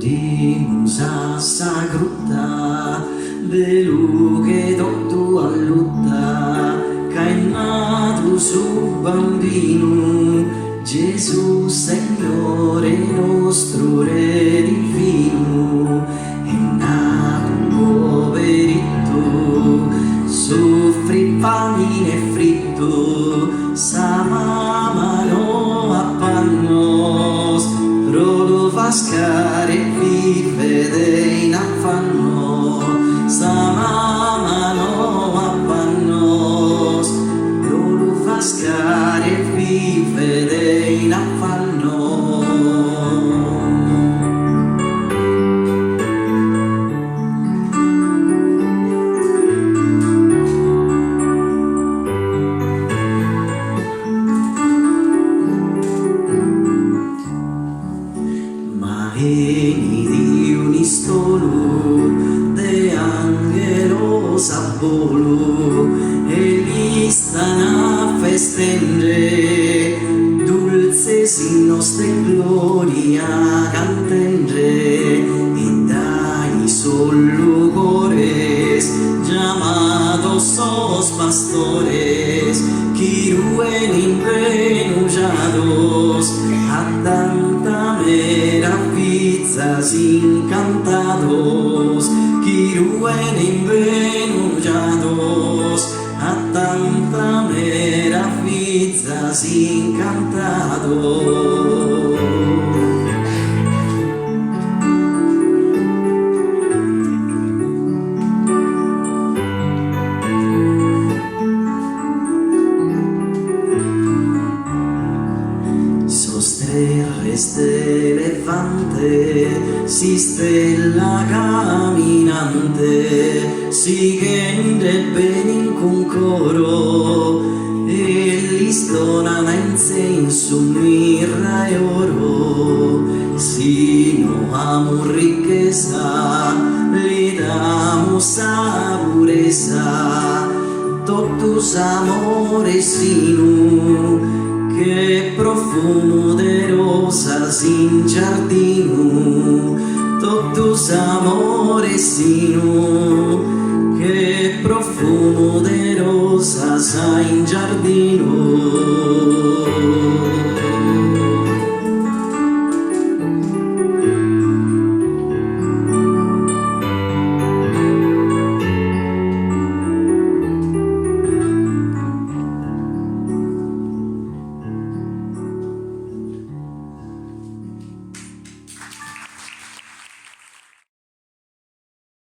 Dimos a sa grutta de lu che tutto a lutta, che è nato su bambino, Gesù Signore nostro Re divino. È nato un poveretto, soffrì famine e fritto, sa mamma no appannos, rolo vascare vive in affanno, sa mamma no appannos, rolo vascare vive in affanno. Eni di un istolo de angelos a volo e li stanno a festendre, dulces in nostre gloria cantendre, e dai solo cores llamados sos pastores, qui ruen impenullados a tanta meravillas encantados, qui ruen impenullados a tanta meravillas encantados. Sosterres de levante, si stella caminante, sigende bene con coro, e li stonano incenso, mirra e oro, sino amor ricchezza, li damos a purezza, totus amores sino, che profumo de rosas in giardino,